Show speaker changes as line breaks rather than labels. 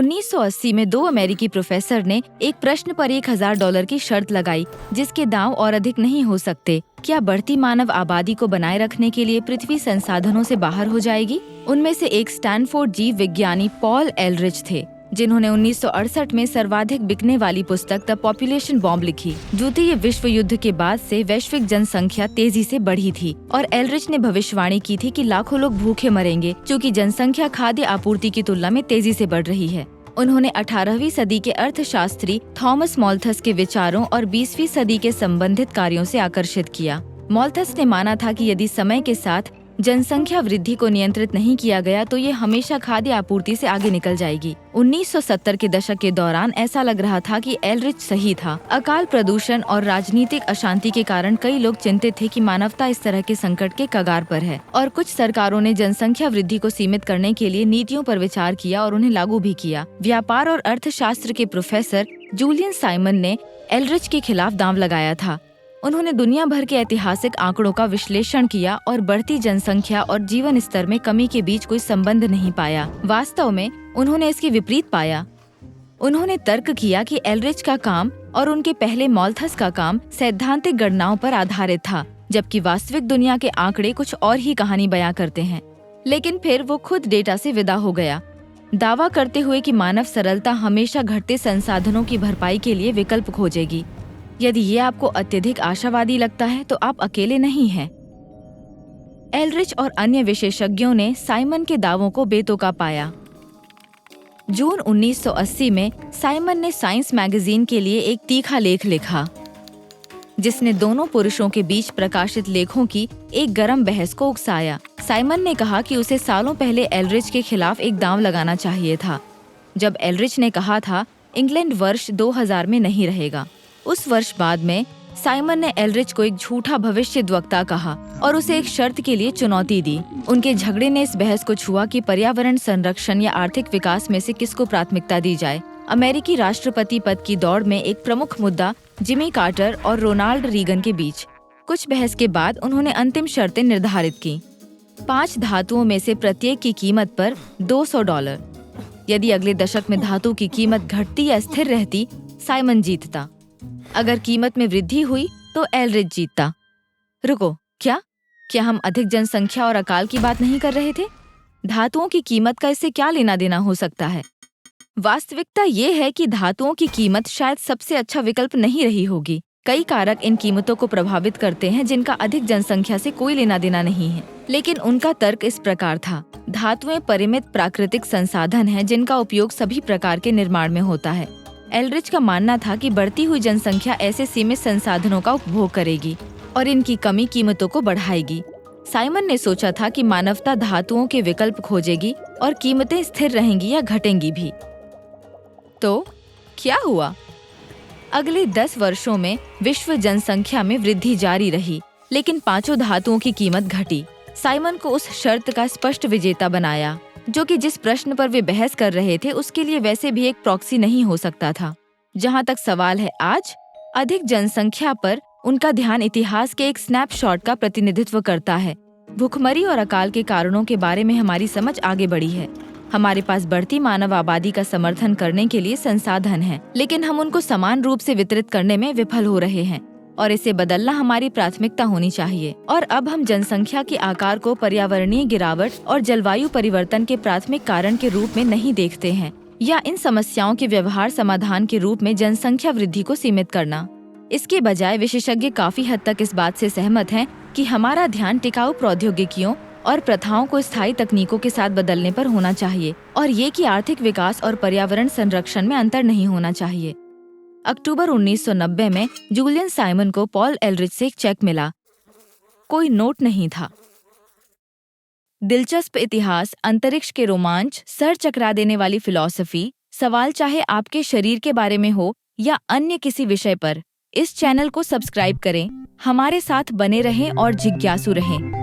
1980 में 2 अमेरिकी प्रोफेसर ने एक प्रश्न पर $1000 की शर्त लगाई, जिसके दांव और अधिक नहीं हो सकते। क्या बढ़ती मानव आबादी को बनाए रखने के लिए पृथ्वी संसाधनों से बाहर हो जाएगी? उनमें से एक स्टैनफोर्ड जीव विज्ञानी पॉल एलरिच थे, जिन्होंने 1968 में सर्वाधिक बिकने वाली पुस्तक द पॉपुलेशन बॉम्ब लिखी। द्वितीय विश्व युद्ध के बाद से वैश्विक जनसंख्या तेजी से बढ़ी थी और एलरिच ने भविष्यवाणी की थी कि लाखों लोग भूखे मरेंगे, क्योंकि जनसंख्या खाद्य आपूर्ति की तुलना में तेजी से बढ़ रही है। उन्होंने 18वीं सदी के अर्थशास्त्री थॉमस मॉल्थस के विचारों और 20वीं सदी के संबंधित कार्यों से आकर्षित किया। मॉल्थस ने माना था कि यदि समय के साथ जनसंख्या वृद्धि को नियंत्रित नहीं किया गया तो ये हमेशा खाद्य आपूर्ति से आगे निकल जाएगी। 1970 के दशक के दौरान ऐसा लग रहा था कि एलरिच सही था। अकाल, प्रदूषण और राजनीतिक अशांति के कारण कई लोग चिंतित थे कि मानवता इस तरह के संकट के कगार पर है, और कुछ सरकारों ने जनसंख्या वृद्धि को सीमित करने के लिए नीतियों पर विचार किया और उन्हें लागू भी किया। व्यापार और अर्थशास्त्र के प्रोफेसर जूलियन साइमन ने एलरिच के खिलाफ दांव लगाया था। उन्होंने दुनिया भर के ऐतिहासिक आंकड़ों का विश्लेषण किया और बढ़ती जनसंख्या और जीवन स्तर में कमी के बीच कोई संबंध नहीं पाया। वास्तव में उन्होंने इसके विपरीत पाया। उन्होंने तर्क किया कि एलरिच का काम और उनके पहले मॉल्थस का काम सैद्धांतिक गणनाओं पर आधारित था, जबकि वास्तविक दुनिया के आंकड़े कुछ और ही कहानी बयां करते हैं। लेकिन फिर वो खुद डेटा से विदा हो गया, दावा करते हुए कि मानव सरलता हमेशा घटते संसाधनों की भरपाई के लिए विकल्प खोजेगी। यदि ये आपको अत्यधिक आशावादी लगता है तो आप अकेले नहीं हैं। एलरिच और अन्य विशेषज्ञों ने साइमन के दावों को बेतुका पाया। जून 1980 में साइमन ने साइंस मैगजीन के लिए एक तीखा लेख लिखा, जिसने दोनों पुरुषों के बीच प्रकाशित लेखों की एक गर्म बहस को उकसाया। साइमन ने कहा कि उसे सालों पहले एलरिच के खिलाफ एक दांव लगाना चाहिए था, जब एलरिच ने कहा था इंग्लैंड वर्ष 2000 में नहीं रहेगा। उस वर्ष बाद में साइमन ने एलरिच को एक झूठा भविष्यद्वक्ता कहा और उसे एक शर्त के लिए चुनौती दी। उनके झगड़े ने इस बहस को छुआ कि पर्यावरण संरक्षण या आर्थिक विकास में से किसको प्राथमिकता दी जाए। अमेरिकी राष्ट्रपति पद की दौड़ में एक प्रमुख मुद्दा जिमी कार्टर और रोनाल्ड रीगन के बीच। कुछ बहस के बाद उन्होंने अंतिम शर्तें निर्धारित की। 5 धातुओं में से प्रत्येक की कीमत पर $200। यदि अगले दशक में धातु की कीमत घटती या स्थिर रहती, साइमन जीतता। अगर कीमत में वृद्धि हुई तो एलरिच जीतता। रुको, क्या हम अधिक जनसंख्या और अकाल की बात नहीं कर रहे थे? धातुओं की कीमत का इससे क्या लेना देना हो सकता है? वास्तविकता ये है कि धातुओं की कीमत शायद सबसे अच्छा विकल्प नहीं रही होगी। कई कारक इन कीमतों को प्रभावित करते हैं जिनका अधिक जनसंख्या से कोई लेना देना नहीं है। लेकिन उनका तर्क इस प्रकार था, धातुएं परिमित प्राकृतिक संसाधन हैं जिनका उपयोग सभी प्रकार के निर्माण में होता है। एलरिच का मानना था कि बढ़ती हुई जनसंख्या ऐसे सीमित संसाधनों का उपभोग करेगी और इनकी कमी कीमतों को बढ़ाएगी। साइमन ने सोचा था कि मानवता धातुओं के विकल्प खोजेगी और कीमतें स्थिर रहेंगी या घटेंगी भी। तो क्या हुआ? अगले 10 वर्षों में विश्व जनसंख्या में वृद्धि जारी रही, लेकिन 5 धातुओं की कीमत घटी। साइमन को उस शर्त का स्पष्ट विजेता बनाया, जो कि जिस प्रश्न पर वे बहस कर रहे थे उसके लिए वैसे भी एक प्रॉक्सी नहीं हो सकता था। जहां तक सवाल है आज, अधिक जनसंख्या पर उनका ध्यान इतिहास के एक स्नैपशॉट का प्रतिनिधित्व करता है। भूखमरी और अकाल के कारणों के बारे में हमारी समझ आगे बढ़ी है। हमारे पास बढ़ती मानव आबादी का समर्थन करने के लिए संसाधन हैं, लेकिन हम उनको समान रूप से वितरित करने में विफल हो रहे हैं और इसे बदलना हमारी प्राथमिकता होनी चाहिए। और अब हम जनसंख्या के आकार को पर्यावरणीय गिरावट और जलवायु परिवर्तन के प्राथमिक कारण के रूप में नहीं देखते हैं, या इन समस्याओं के व्यवहार समाधान के रूप में जनसंख्या वृद्धि को सीमित करना। इसके बजाय विशेषज्ञ काफी हद तक इस बात से सहमत हैं कि हमारा ध्यान टिकाऊ प्रौद्योगिकियों और प्रथाओं को स्थायी तकनीकों के साथ बदलने पर होना चाहिए, और ये कि आर्थिक विकास और पर्यावरण संरक्षण में अंतर नहीं होना चाहिए। अक्टूबर 1990 में जूलियन साइमन को पॉल एलरिच से एक चेक मिला। कोई नोट नहीं था। दिलचस्प इतिहास, अंतरिक्ष के रोमांच, सर चकरा देने वाली फिलॉसफी, सवाल चाहे आपके शरीर के बारे में हो या अन्य किसी विषय पर, इस चैनल को सब्सक्राइब करें, हमारे साथ बने रहें और जिज्ञासु रहें।